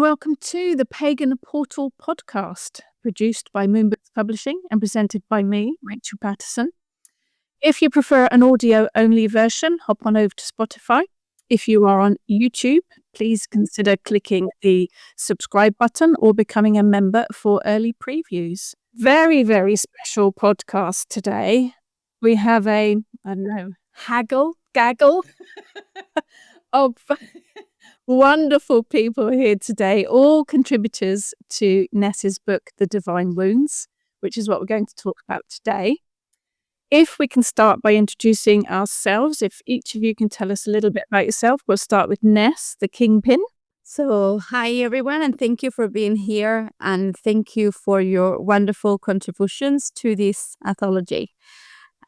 welcome to the Pagan Portal podcast, produced by Moon Books Publishing and presented by me, Rachel Patterson. If you prefer an audio-only version, hop on over to Spotify. If you are on YouTube, please consider clicking the subscribe button or becoming a member for early previews. Very, very special podcast today. We have gaggle of wonderful people here today, all contributors to Ness's book, The Divine Wounds, which is what we're going to talk about today. If we can start by introducing ourselves, if each of you can tell us a little bit about yourself, we'll start with Ness, the kingpin. So, hi everyone, and thank you for being here, and thank you for your wonderful contributions to this anthology.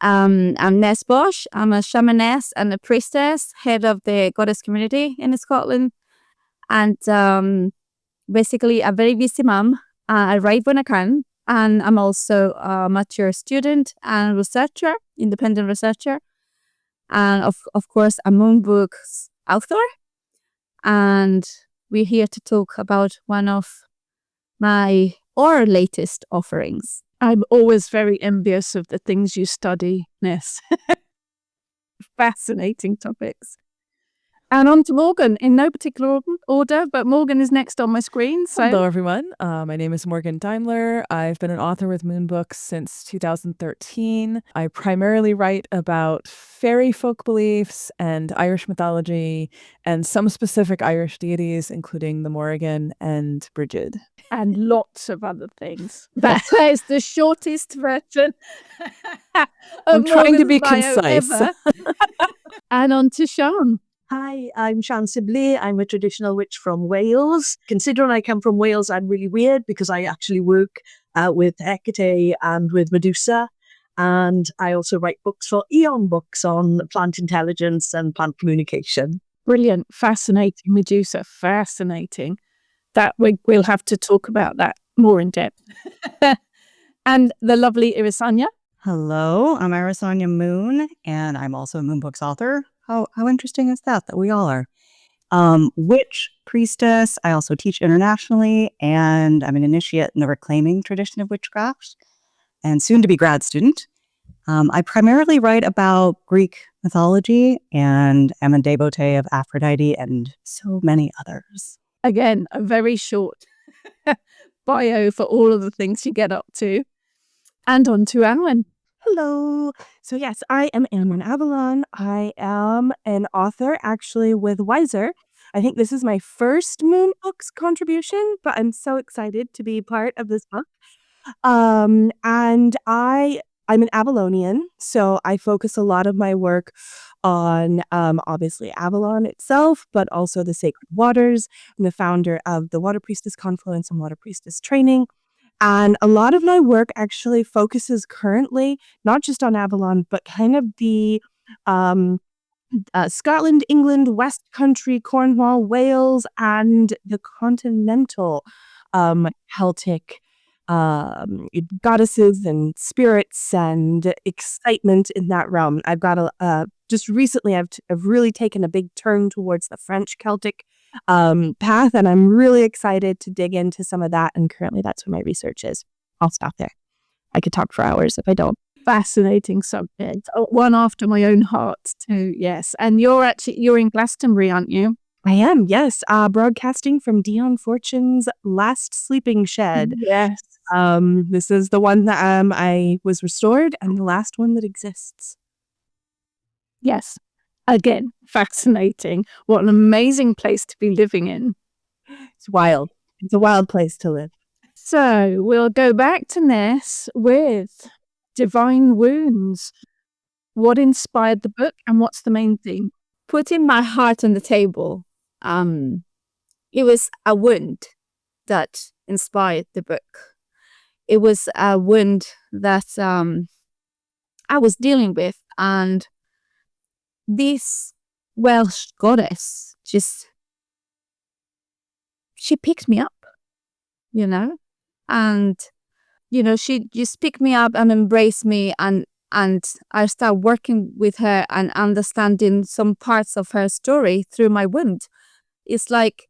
I'm Ness Bosch. I'm a shamaness and a priestess, head of the goddess community in Scotland, and basically a very busy mom. I write when I can, and I'm also a mature student and researcher, independent researcher, and of course a Moon Books author. And we're here to talk about one of our latest offerings. I'm always very envious of the things you study, Ness. Fascinating topics. And on to Morgan, in no particular order, but Morgan is next on my screen. So. Hello, everyone. My name is Morgan Daimler. I've been an author with Moon Books since 2013. I primarily write about fairy folk beliefs and Irish mythology and some specific Irish deities, including the Morrigan and Brigid. And lots of other things. That is the shortest version. I'm trying to be concise. And on to Sian. Hi, I'm Sian Sibley. I'm a traditional witch from Wales. Considering I come from Wales, I'm really weird because I actually work with Hecate and with Medusa. And I also write books for Eon Books on plant intelligence and plant communication. Brilliant. Fascinating. Medusa. Fascinating. That we'll have to talk about that more in depth. And the lovely Irisanya. Hello, I'm Irisanya Moon, and I'm also a Moon Books author. How interesting is that we all are? Witch, priestess. I also teach internationally, and I'm an initiate in the reclaiming tradition of witchcraft, and soon to be grad student. I primarily write about Greek mythology, and am a devotee of Aphrodite and so many others. Again, a very short bio for all of the things you get up to. And on to Annwyn. Hello. So yes, I am Annwyn Avalon. I am an author actually with Wiser. I think this is my first Moon Books contribution, but I'm so excited to be part of this book. And I'm an Avalonian, so I focus a lot of my work on obviously Avalon itself, but also the sacred waters. I'm the founder of the Water Priestess Confluence and Water Priestess Training. And a lot of my work actually focuses currently not just on Avalon, but kind of the Scotland, England, West Country, Cornwall, Wales, and the continental Celtic goddesses and spirits and excitement in that realm. I've got just recently I've really taken a big turn towards the French Celtic path, and I'm really excited to dig into some of that, and currently that's where my research is. I'll stop there. I could talk for hours if I don't. Fascinating subject. One after my own heart too, yes. And you're in Glastonbury, aren't you? I am, yes. Broadcasting from Dion Fortune's Last Sleeping Shed. Yes. This is the one that I was restored, and the last one that exists. Yes. Again, fascinating. What an amazing place to be living in. It's wild. It's a wild place to live. So we'll go back to Ness with Divine Wounds. What inspired the book and what's the main theme? Putting my heart on the table. It was a wound that inspired the book. It was a wound that I was dealing with, and this Welsh goddess she picked me up, and she just picked me up and embraced me, and I started working with her and understanding some parts of her story through my wound. It's like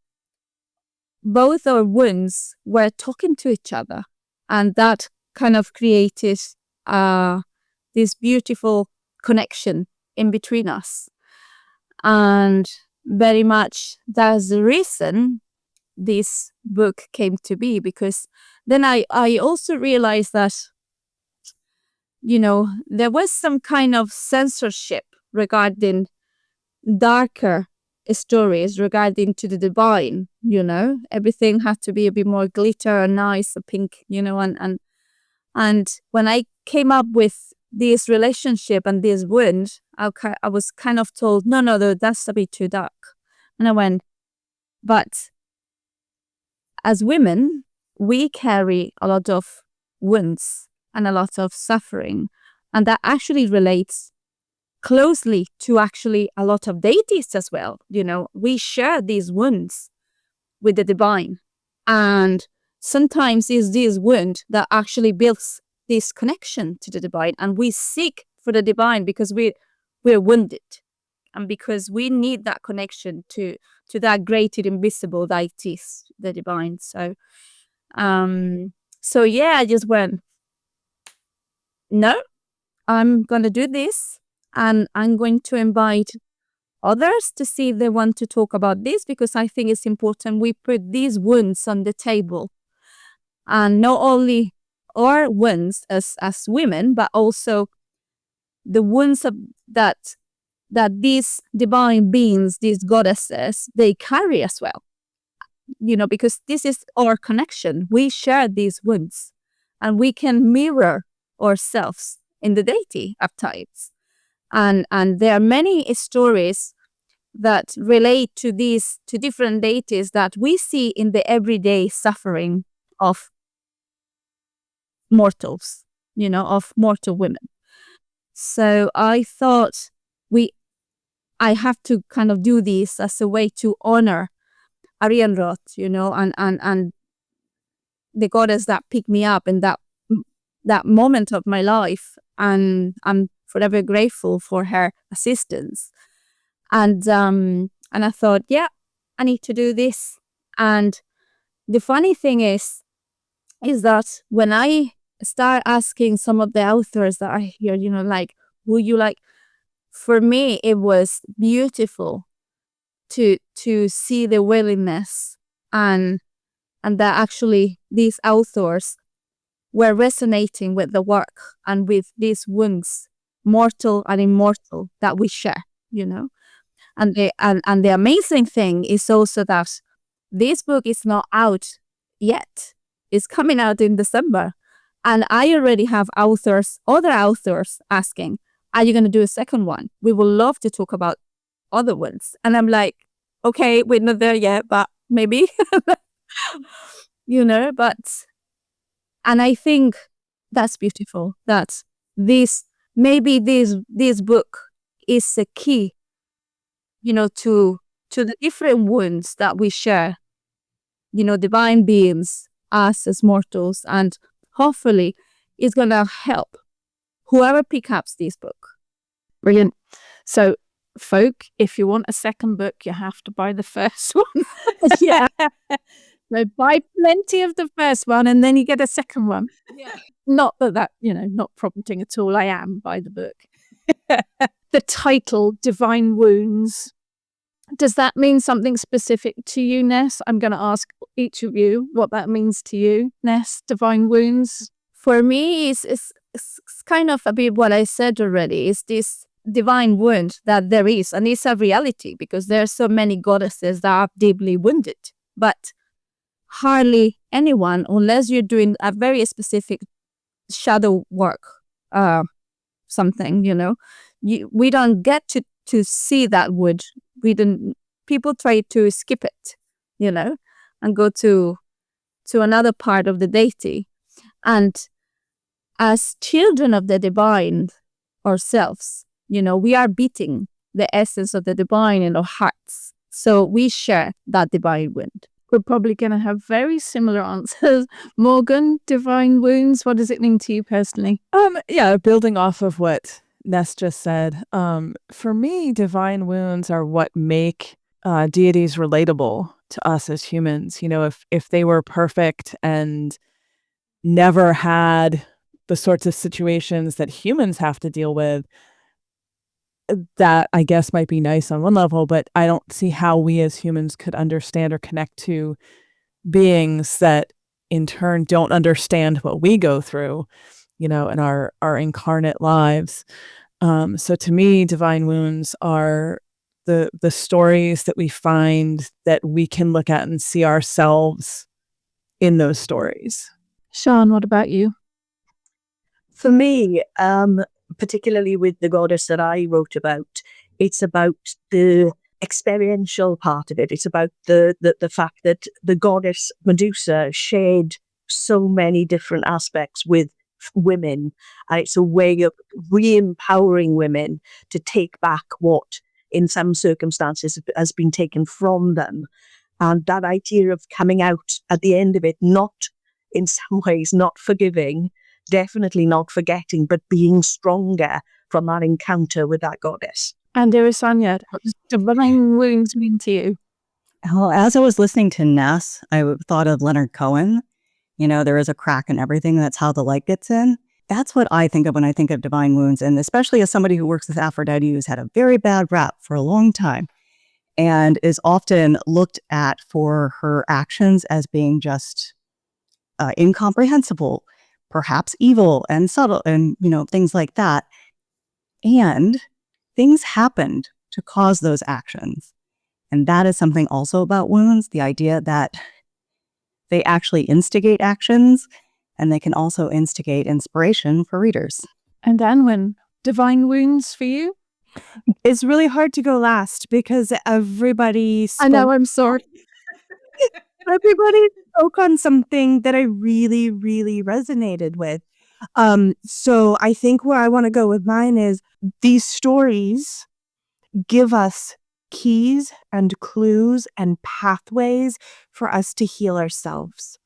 both our wounds were talking to each other, and that kind of created this beautiful connection in between us. And very much that's the reason this book came to be, because then I also realized that, there was some kind of censorship regarding darker stories regarding to the divine. Everything had to be a bit more glitter and nice and pink, and when I came up with this relationship and this wound, I was kind of told, no, that's a bit too dark. And I went, but as women, we carry a lot of wounds and a lot of suffering, and that actually relates closely to actually a lot of deities as well. We share these wounds with the divine, and sometimes it's this wound that actually builds this connection to the divine, and we seek for the divine because we're wounded, and because we need that connection to that great invisible deities, the divine. So yeah, I just went, no, I'm gonna do this, and I'm going to invite others to see if they want to talk about this, because I think it's important we put these wounds on the table, and not only our wounds as women, but also the wounds that these divine beings, these goddesses, they carry as well. Because this is our connection. We share these wounds, and we can mirror ourselves in the deity at times. And there are many stories that relate to different deities that we see in the everyday suffering of mortals, of mortal women. So I thought I have to kind of do this as a way to honor Arianrot, and the goddess that picked me up in that moment of my life, and I'm forever grateful for her assistance. And I thought, yeah, I need to do this. And the funny thing is that when I start asking some of the authors that I hear, like, who you like, for me it was beautiful to see the willingness and that actually these authors were resonating with the work and with these wounds, mortal and immortal, that we share, And the amazing thing is also that this book is not out yet. It's coming out in December. And I already have other authors asking, are you going to do a second one? We would love to talk about other ones. And I'm like, okay, we're not there yet, but maybe, and I think that's beautiful, that this book is a key, to the different wounds that we share, divine beings, us as mortals, and hopefully it's going to help whoever picks up this book. Brilliant. So, folk, if you want a second book, you have to buy the first one. Yeah. So buy plenty of the first one, and then you get a second one. Yeah. Not that, not prompting at all. I am, buy the book. The title, Divine Wounds, does that mean something specific to you, Ness? I'm going to ask each of you what that means to you, Ness, Divine Wounds. For me, it's kind of a bit what I said already. It's this divine wound that there is, and it's a reality, because there are so many goddesses that are deeply wounded. But hardly anyone, unless you're doing a very specific shadow work, something, we don't get to see that wound. People try to skip it, and go to another part of the deity. And as children of the divine ourselves, we are beating the essence of the divine in our hearts. So we share that divine wound. We're probably going to have very similar answers. Morgan, divine wounds, what does it mean to you personally? Yeah, building off of what Ness just said, for me, divine wounds are what make deities relatable to us as humans. If they were perfect and never had the sorts of situations that humans have to deal with, that I guess might be nice on one level, but I don't see how we as humans could understand or connect to beings that in turn don't understand what we go through, in our incarnate lives. So to me, divine wounds are the stories that we find that we can look at and see ourselves in those stories. Sian, what about you? For me, particularly with the goddess that I wrote about, it's about the experiential part of it. It's about the fact that the goddess Medusa shared so many different aspects with women. And it's a way of re-empowering women to take back what, in some circumstances, has been taken from them. And that idea of coming out at the end of it, not in some ways, not forgiving, definitely not forgetting, but being stronger from that encounter with that goddess. And Irisanya, what does divine wounds mean to you? Well, as I was listening to Ness, I thought of Leonard Cohen. There is a crack in everything. That's how the light gets in. That's what I think of when I think of divine wounds. And especially as somebody who works with Aphrodite, who's had a very bad rap for a long time and is often looked at for her actions as being just incomprehensible, perhaps evil and subtle and, things like that. And things happened to cause those actions. And that is something also about wounds, the idea that they actually instigate actions and they can also instigate inspiration for readers. And Annwyn, divine wounds for you? It's really hard to go last because everybody I know, I'm sorry. Everybody spoke on something that I really, really resonated with. So I think where I want to go with mine is these stories give us keys and clues and pathways for us to heal ourselves.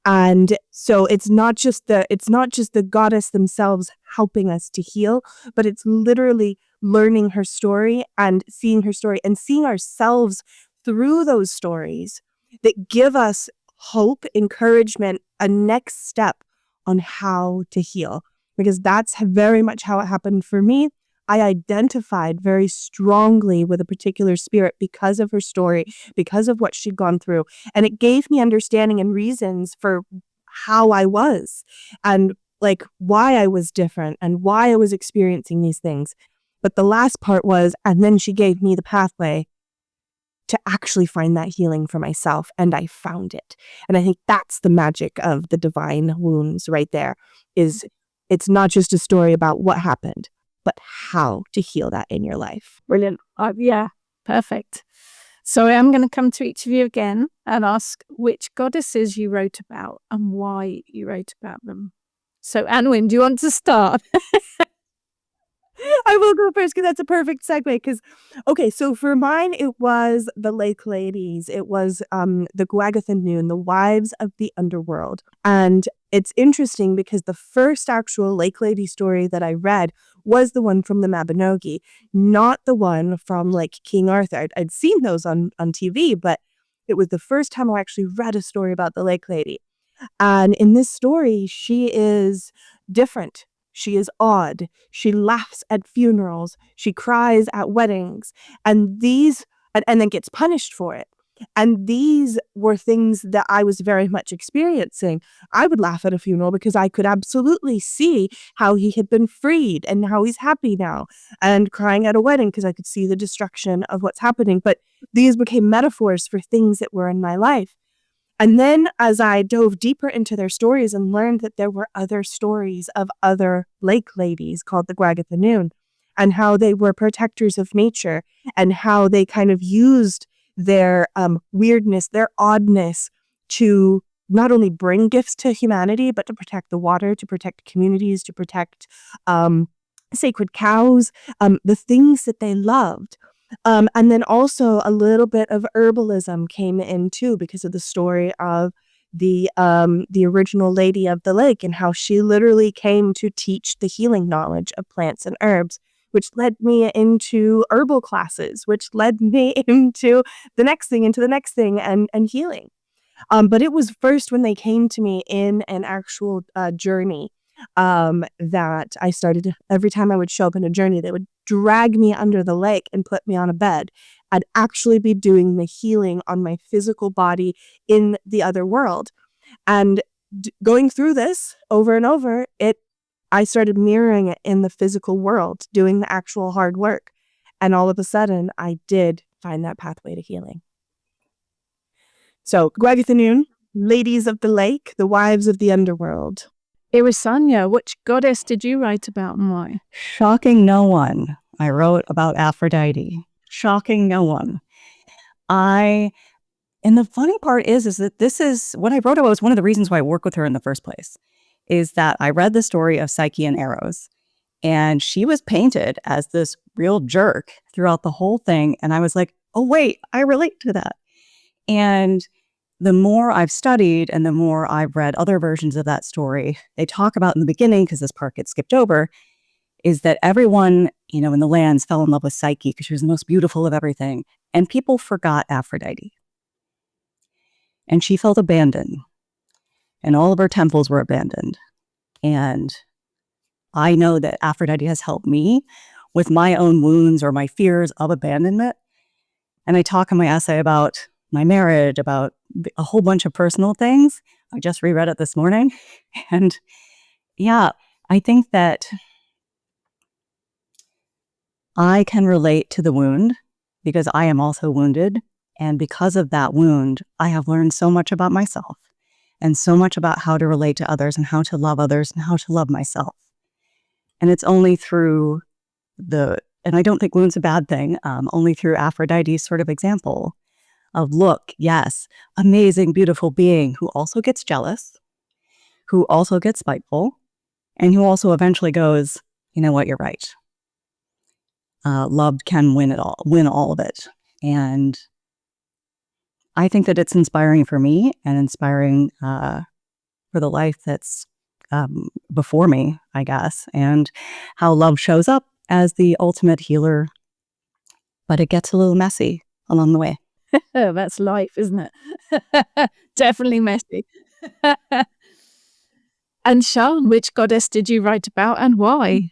And so it's not just the goddess themselves helping us to heal, but it's literally learning her story and seeing her story and seeing ourselves through those stories that give us hope, encouragement, a next step on how to heal. Because that's very much how it happened for me. I identified very strongly with a particular spirit because of her story, because of what she'd gone through. And it gave me understanding and reasons for how I was and like why I was different and why I was experiencing these things. But the last part was, and then she gave me the pathway to actually find that healing for myself. And I found it. And I think that's the magic of the divine wounds right there, is it's not just a story about what happened, but how to heal that in your life. Brilliant. Yeah, perfect. So I'm going to come to each of you again and ask which goddesses you wrote about and why you wrote about them. So Annwyn, do you want to start? I will go first because that's a perfect segue. So for mine, it was the Lake Ladies. It was the Gwagwitha Noon, the wives of the underworld. And it's interesting because the first actual Lake Lady story that I read was the one from the Mabinogi, not the one from like King Arthur. I'd seen those on TV, but it was the first time I actually read a story about the Lake Lady. And in this story, she is different. She is odd. She laughs at funerals. She cries at weddings. And then gets punished for it. And these were things that I was very much experiencing. I would laugh at a funeral because I could absolutely see how he had been freed and how he's happy now. And crying at a wedding because I could see the destruction of what's happening. But these became metaphors for things that were in my life. And then as I dove deeper into their stories and learned that there were other stories of other lake ladies called the Gwagwitha Noon, and how they were protectors of nature, and how they kind of used their weirdness, their oddness to not only bring gifts to humanity, but to protect the water, to protect communities, to protect sacred cows, the things that they loved. And then also a little bit of herbalism came in too, because of the story of the original Lady of the Lake and how she literally came to teach the healing knowledge of plants and herbs, which led me into herbal classes, which led me into the next thing, and healing. But it was first when they came to me in an actual journey that I started. Every time I would show up in a journey, they would drag me under the lake and put me on a bed. I'd actually be doing the healing on my physical body in the other world. And going through this over and over, I started mirroring it in the physical world, doing the actual hard work. And all of a sudden, I did find that pathway to healing. So, Gwagethanoon, ladies of the lake, the wives of the underworld. Irisanya, which goddess did you write about and why? Shocking no one. I wrote about Aphrodite. Shocking no one. And the funny part is that this is what I wrote about was one of the reasons why I work with her in the first place, is that I read the story of Psyche and Eros, and she was painted as this real jerk throughout the whole thing. And I was like, oh, wait, I relate to that. And the more I've studied and the more I've read other versions of that story, they talk about in the beginning, because this part gets skipped over, is that everyone, in the lands fell in love with Psyche because she was the most beautiful of everything. And people forgot Aphrodite. And she felt abandoned. And all of her temples were abandoned. And I know that Aphrodite has helped me with my own wounds or my fears of abandonment. And I talk in my essay about my marriage, about a whole bunch of personal things. I just reread it this morning. And yeah, I think that I can relate to the wound because I am also wounded. And because of that wound, I have learned so much about myself and so much about how to relate to others and how to love others and how to love myself. And it's only through and I don't think wound's a bad thing, only through Aphrodite's sort of example of, look, yes, amazing, beautiful being who also gets jealous, who also gets spiteful, and who also eventually goes, you know what, you're right. Love can win all of it. And I think that it's inspiring for me and inspiring for the life that's before me, I guess, and how love shows up as the ultimate healer. But it gets a little messy along the way. Oh, that's life, isn't it? Definitely messy. And Sian, which goddess did you write about and why?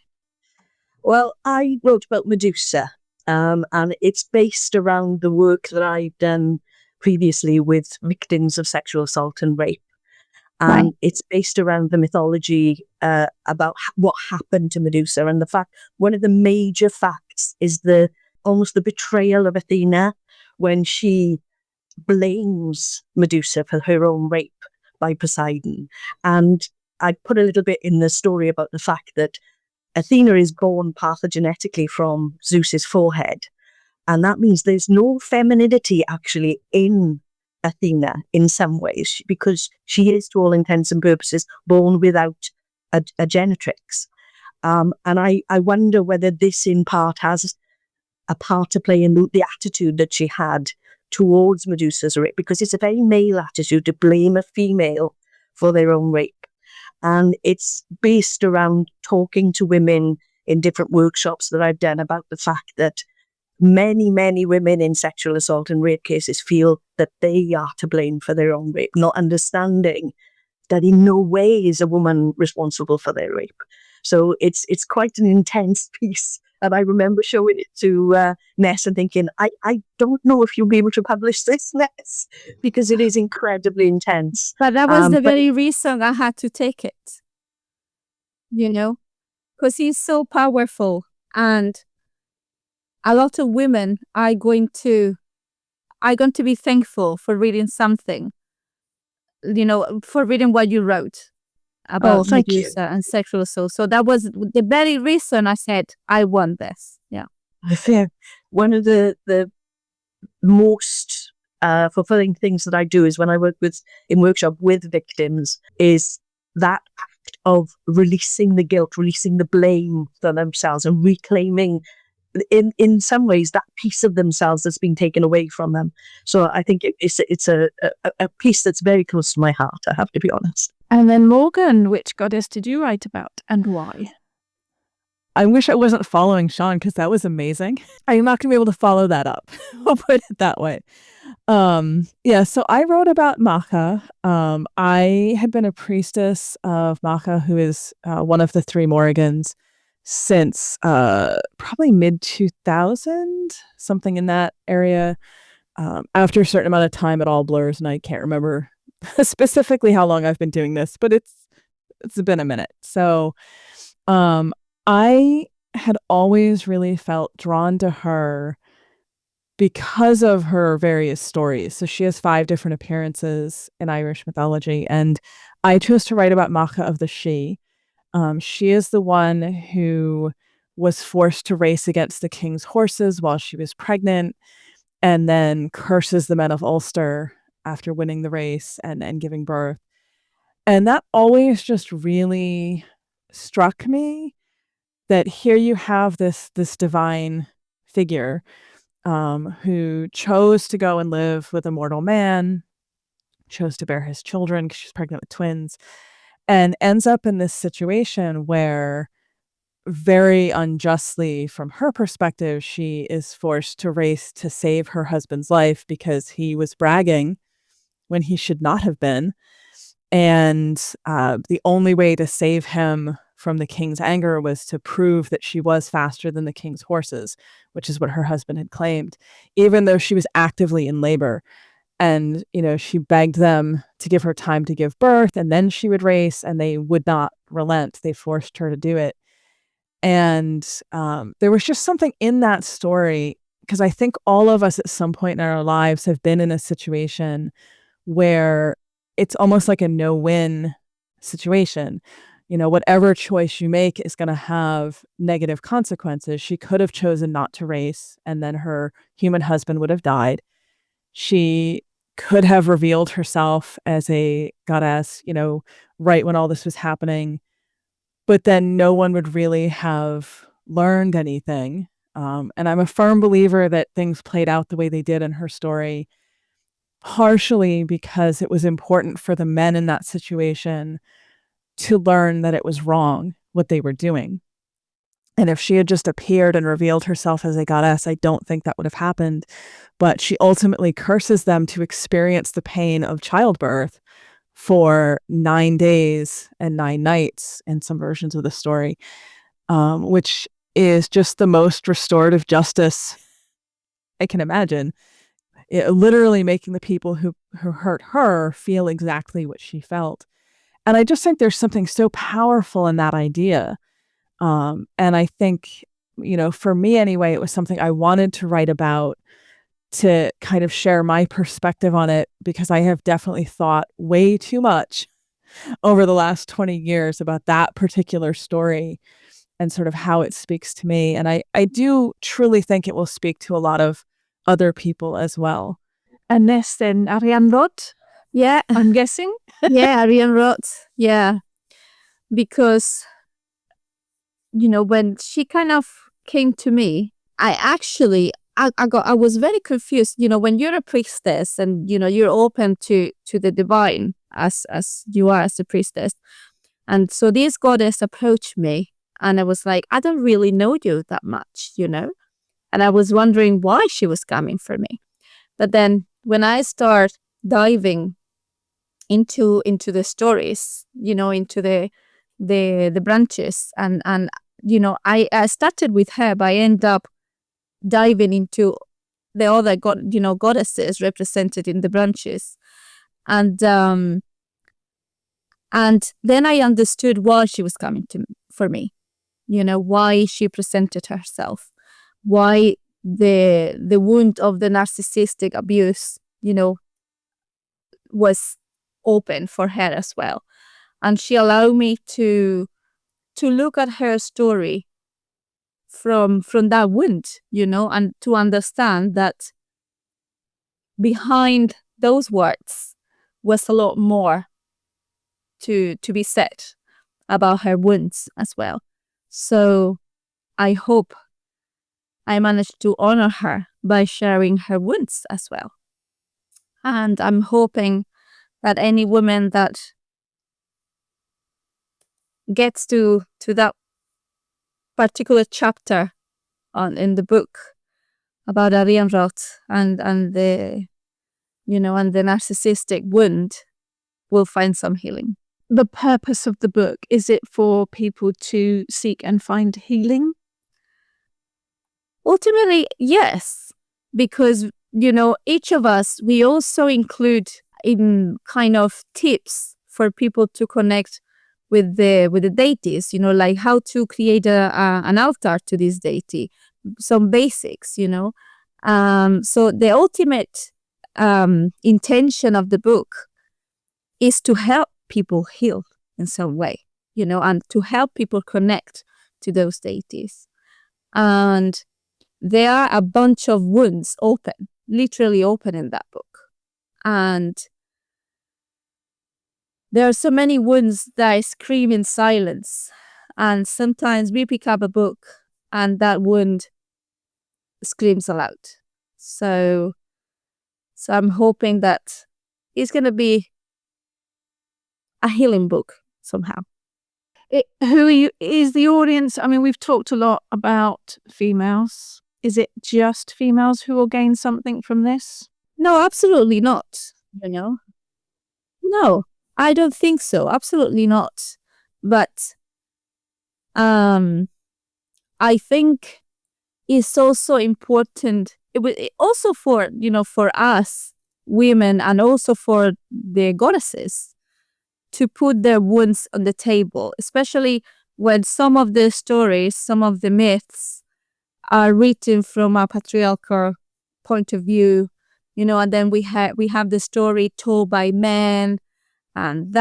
Well, I wrote about Medusa, and it's based around the work that I've done previously with victims of sexual assault and rape. And it's based around the mythology about what happened to Medusa, and the fact, one of the major facts is almost the betrayal of Athena when she blames Medusa for her own rape by Poseidon. And I put a little bit in the story about the fact that Athena is born parthenogenetically from Zeus's forehead. And that means there's no femininity actually in Athena in some ways, because she is, to all intents and purposes, born without a genitrix. And I wonder whether this in part has a part to play in the attitude that she had towards Medusa's rape, because it's a very male attitude to blame a female for their own rape. And it's based around talking to women in different workshops that I've done about the fact that many, many women in sexual assault and rape cases feel that they are to blame for their own rape, not understanding that in no way is a woman responsible for their rape. So it's quite an intense piece. And I remember showing it to Ness and thinking, I don't know if you'll be able to publish this, Ness, because it is incredibly intense. But that was the very reason I had to take it, because he's so powerful. And a lot of women are going to be thankful for reading something, for reading what you wrote about Medusa and sexual assault. So that was the very reason I said, I want this. Yeah. Fair. One of the most fulfilling things that I do is when I work in workshop with victims is that act of releasing the guilt, releasing the blame for themselves and reclaiming in some ways that piece of themselves that's been taken away from them. So I think it's a piece that's very close to my heart, I have to be honest. And then Morgan, which goddess did you write about and why? I wish I wasn't following Sean because that was amazing. I'm not going to be able to follow that up. I'll put it that way. So I wrote about Macha. I had been a priestess of Macha, who is one of the three Morrigans, since probably mid-2000, something in that area. After a certain amount of time, it all blurs, and I can't remember specifically how long I've been doing this, but it's been a minute. So I had always really felt drawn to her because of her various stories. So she has 5 different appearances in Irish mythology, and I chose to write about Macha of the She. She is the one who was forced to race against the king's horses while she was pregnant, and then curses the men of Ulster after winning the race and giving birth. And that always just really struck me, that here you have this divine figure who chose to go and live with a mortal man, chose to bear his children because she's pregnant with twins, and ends up in this situation where, very unjustly from her perspective, she is forced to race to save her husband's life because he was bragging when he should not have been. And the only way to save him from the king's anger was to prove that she was faster than the king's horses, which is what her husband had claimed, even though she was actively in labor. And, she begged them to give her time to give birth, and then she would race, and they would not relent. They forced her to do it. And there was just something in that story, because I think all of us at some point in our lives have been in a situation where it's almost like a no-win situation. Whatever choice you make is going to have negative consequences. She could have chosen not to race, and then her human husband would have died. She could have revealed herself as a goddess, right when all this was happening, but then no one would really have learned anything. And I'm a firm believer that things played out the way they did in her story, partially because it was important for the men in that situation to learn that it was wrong what they were doing. And if she had just appeared and revealed herself as a goddess, I don't think that would have happened. But she ultimately curses them to experience the pain of childbirth for 9 days and 9 nights in some versions of the story, which is just the most restorative justice I can imagine. It literally making the people who hurt her feel exactly what she felt. And I just think there's something so powerful in that idea. And I think, for me anyway, it was something I wanted to write about, to kind of share my perspective on it, because I have definitely thought way too much over the last 20 years about that particular story and sort of how it speaks to me. And I do truly think it will speak to a lot of other people as well. And Ness, then Ariane Roth, Yeah. I'm guessing. Yeah, Ariane Roth. Yeah. Because, when she kind of came to me, I was very confused. When you're a priestess and, you're open to the divine as you are as a priestess. And so this goddess approached me, and I was like, I don't really know you that much, And I was wondering why she was coming for me. But then when I start diving into the stories, into the branches, and I started with her, but I end up diving into the other goddesses represented in the branches, and then I understood why she was coming for me, why she presented herself, why the wound of the narcissistic abuse, was open for her as well. And she allowed me to look at her story from that wound, and to understand that behind those words was a lot more to be said about her wounds as well. So I hope I managed to honor her by sharing her wounds as well. And I'm hoping that any woman that gets to that particular chapter in the book about Arianrot and the and the narcissistic wound will find some healing. The purpose of the book, is it for people to seek and find healing? Ultimately, yes, because each of us, we also include in kind of tips for people to connect with the deities, like how to create an altar to this deity, some basics, so the ultimate intention of the book is to help people heal in some way, and to help people connect to those deities. And there are a bunch of wounds open, literally open in that book. And there are so many wounds that scream in silence. And sometimes we pick up a book and that wound screams aloud. So I'm hoping that it's going to be a healing book somehow. Is the audience? I mean, we've talked a lot about females. Is it just females who will gain something from this? No, absolutely not. No, I don't think so. Absolutely not. But I think it's also important. Also for for us women, and also for the goddesses, to put their wounds on the table, especially when some of the stories, some of the myths are written from a patriarchal point of view, and then we have the story told by men, and in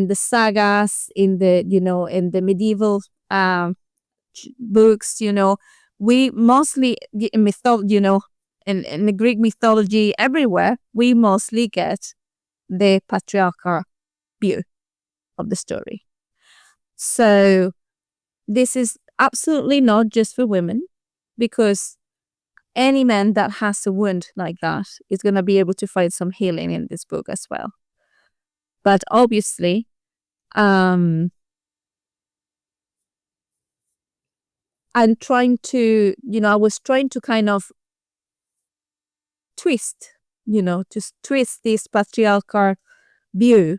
the sagas, in the medieval books, we mostly in in the Greek mythology, everywhere, we mostly get the patriarchal view of the story. So this is absolutely not just for women, because any man that has a wound like that is going to be able to find some healing in this book as well. But obviously, I'm trying to, I was trying to kind of twist this patriarchal view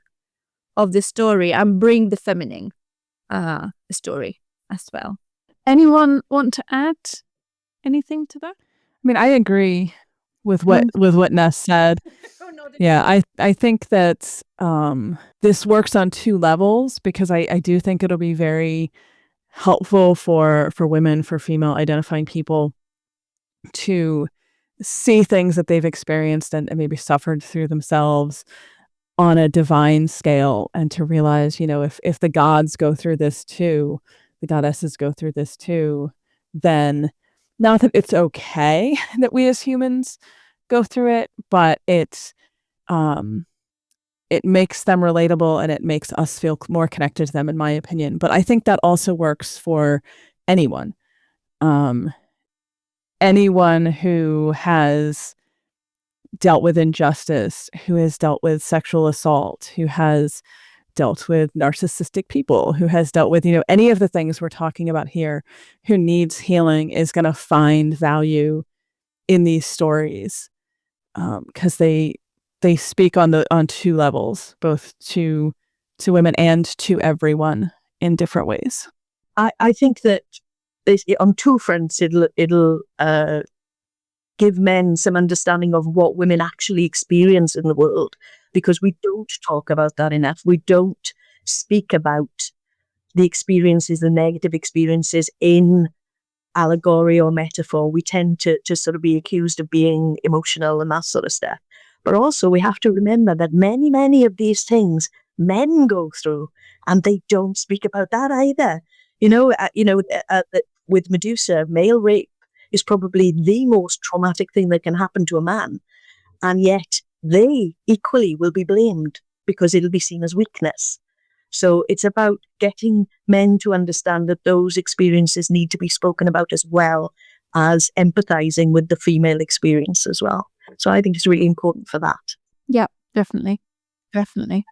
of the story and bring the feminine story as well. Anyone want to add anything to that? I mean, I agree with what Ness said. Yeah, I think that this works on two levels, because I do think it'll be very helpful for women, for female identifying people, to see things that they've experienced and maybe suffered through themselves on a divine scale, and to realize, if the gods go through this too, the goddesses go through this too, then not that it's okay that we as humans go through it, but it makes them relatable, and it makes us feel more connected to them, in my opinion. But I think that also works for anyone. Anyone who has dealt with injustice, who has dealt with sexual assault, who has dealt with narcissistic people, who has dealt with, any of the things we're talking about here, who needs healing, is going to find value in these stories, because they speak on two levels, both to women and to everyone in different ways. I think that on two fronts, it'll give men some understanding of what women actually experience in the world, because we don't talk about that enough. We don't speak about the experiences, the negative experiences in allegory or metaphor. We tend to sort of be accused of being emotional and that sort of stuff. But also we have to remember that many, many of these things men go through, and they don't speak about that either. With Medusa, male rape is probably the most traumatic thing that can happen to a man. And yet they equally will be blamed, because it'll be seen as weakness. So it's about getting men to understand that those experiences need to be spoken about, as well as empathizing with the female experience as well. So I think it's really important for that. Yeah, definitely. Definitely.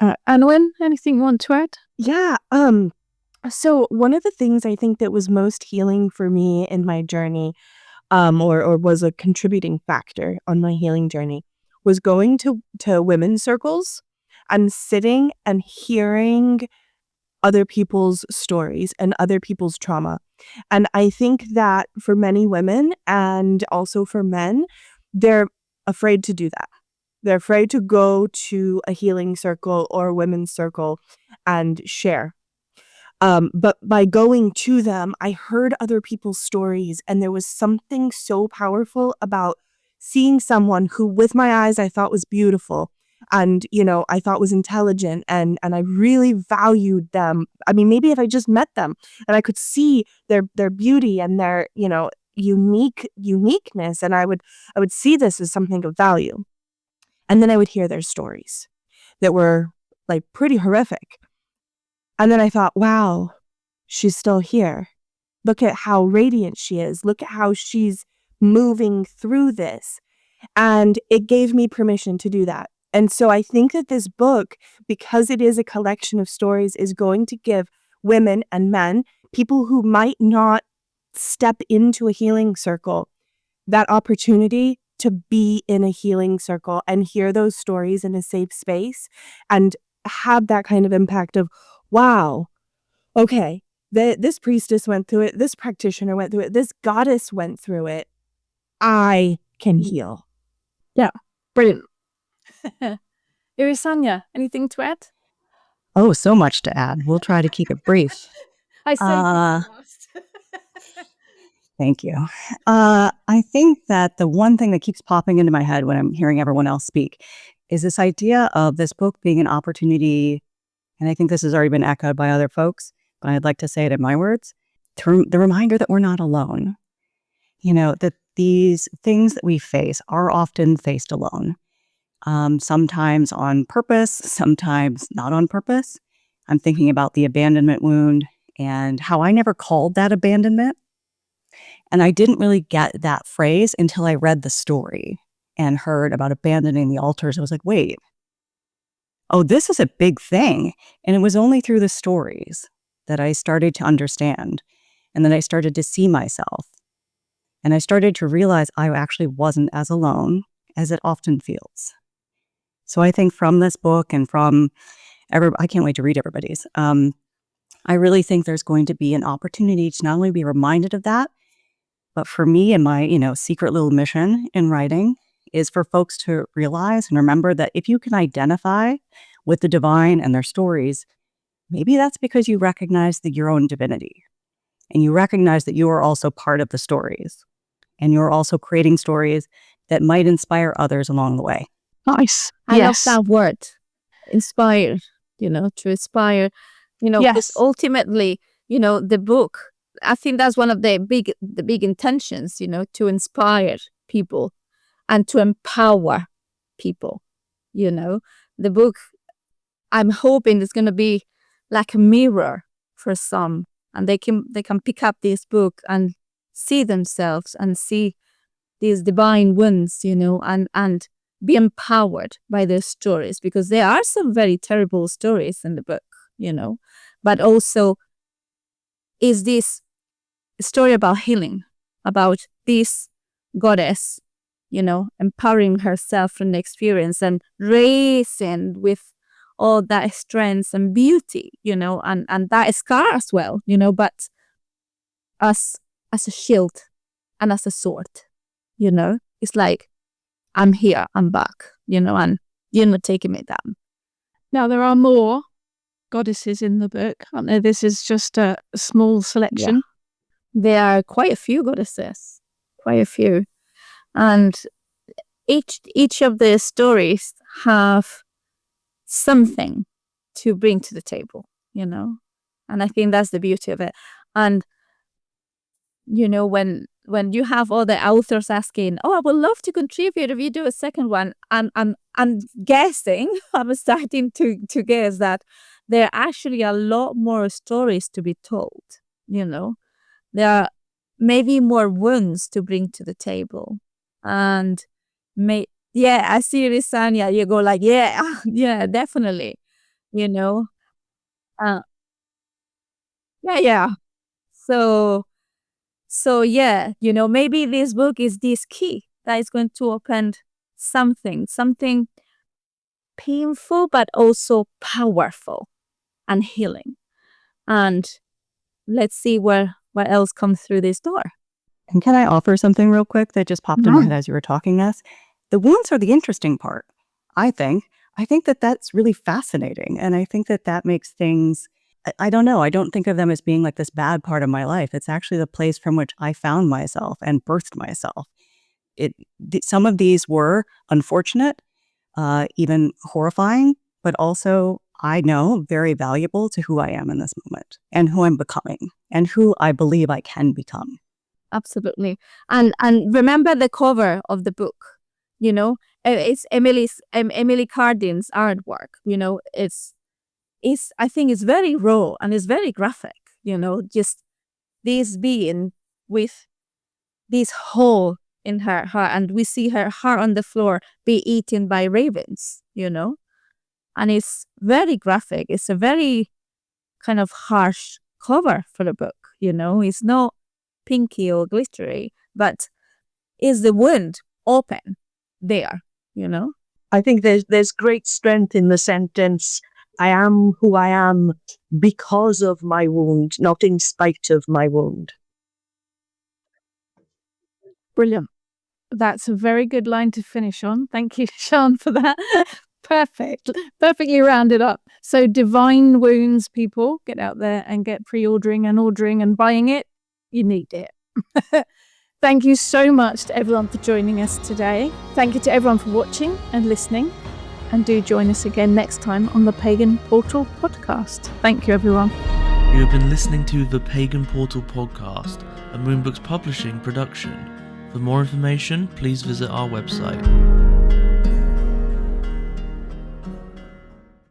Annwyn, anything you want to add? Yeah. So one of the things I think that was most healing for me in my journey, or was a contributing factor on my healing journey, was going to women's circles and sitting and hearing other people's stories and other people's trauma. And I think that for many women and also for men, they're afraid to do that. They're afraid to go to a healing circle or a women's circle and share. But by going to them, I heard other people's stories, and there was something so powerful about seeing someone who, with my eyes, I thought was beautiful and, I thought was intelligent, and I really valued them. I mean, maybe if I just met them and I could see their beauty and their, uniqueness, and I would see this as something of value. And then I would hear their stories that were like pretty horrific. And then I thought, wow, she's still here. Look at how radiant she is. Look at how she's moving through this. And it gave me permission to do that. And so I think that this book, because it is a collection of stories, is going to give women and men, people who might not step into a healing circle, that opportunity to be in a healing circle and hear those stories in a safe space and have that kind of impact of, wow, okay, this priestess went through it, this practitioner went through it, this goddess went through it. I can heal. Yeah, brilliant. Irisanya, anything to add? Oh, so much to add. We'll try to keep it brief. I say Thank you. I think that the one thing that keeps popping into my head when I'm hearing everyone else speak is this idea of this book being an opportunity, and I think this has already been echoed by other folks, but I'd like to say it in my words, the reminder that we're not alone. That these things that we face are often faced alone. Sometimes on purpose, sometimes not on purpose. I'm thinking about the abandonment wound and how I never called that abandonment. And I didn't really get that phrase until I read the story and heard about abandoning the altars. I was like, wait, oh, this is a big thing. And it was only through the stories that I started to understand. And then I started to see myself. And I started to realize I actually wasn't as alone as it often feels. So I think from this book and from I can't wait to read everybody's. I really think there's going to be an opportunity to not only be reminded of that, but for me and my, secret little mission in writing is for folks to realize and remember that if you can identify with the divine and their stories, maybe that's because you recognize your own divinity and you recognize that you are also part of the stories and you're also creating stories that might inspire others along the way. Nice. I love that word, inspire, to inspire, because ultimately, the book, I think that's one of the big intentions, to inspire people and to empower people, The book, I'm hoping is going to be like a mirror for some, and they can pick up this book and see themselves and see these divine wounds, and be empowered by their stories, because there are some very terrible stories in the book, but also is this story about healing, about this goddess, empowering herself from the experience and raising with all that strength and beauty, and that scar as well, but as a shield and as a sword, it's like, I'm here, I'm back, and you're not taking me down. Now, there are more goddesses in the book, aren't there? This is just a small selection. Yeah. There are quite a few goddesses, and each of the stories have something to bring to the table, and I think that's the beauty of it. And when you have all the authors asking, oh, I would love to contribute if you do a second one, and I'm guessing, I'm starting to guess that there are actually a lot more stories to be told, There are maybe more wounds to bring to the table. And I see Irisanya, you go like, yeah, definitely. you know. Uh, yeah. So yeah, maybe this book is this key that is going to open something painful, but also powerful and healing. And let's see what else comes through this door. And can I offer something real quick that just popped in my head as you were talking, Ness? The wounds are the interesting part, I think. I think that that's really fascinating. And I think that that makes things, I don't know, I don't think of them as being like this bad part of my life. It's actually the place from which I found myself and birthed myself. Some of these were unfortunate, even horrifying, but also I know very valuable to who I am in this moment and who I'm becoming and who I believe I can become. Absolutely. And remember the cover of the book, it's Emily Cardin's artwork, it's I think it's very raw and it's very graphic, just this being with this hole in her heart, and we see her heart on the floor be eaten by ravens, and it's very graphic. It's a very kind of harsh cover for the book, it's not pinky or glittery, but is the wound open there, I think there's great strength in the sentence, I am who I am because of my wound, not in spite of my wound. Brilliant. That's a very good line to finish on. Thank you, Sian, for that. Perfect. Perfectly rounded up. So divine wounds, people, get out there and get pre-ordering and ordering and buying it. You need it. Thank you so much to everyone for joining us today. Thank you to everyone for watching and listening. And do join us again next time on the Pagan Portal podcast. Thank you, everyone. You have been listening to the Pagan Portal podcast, a Moonbooks Publishing production. For more information, please visit our website.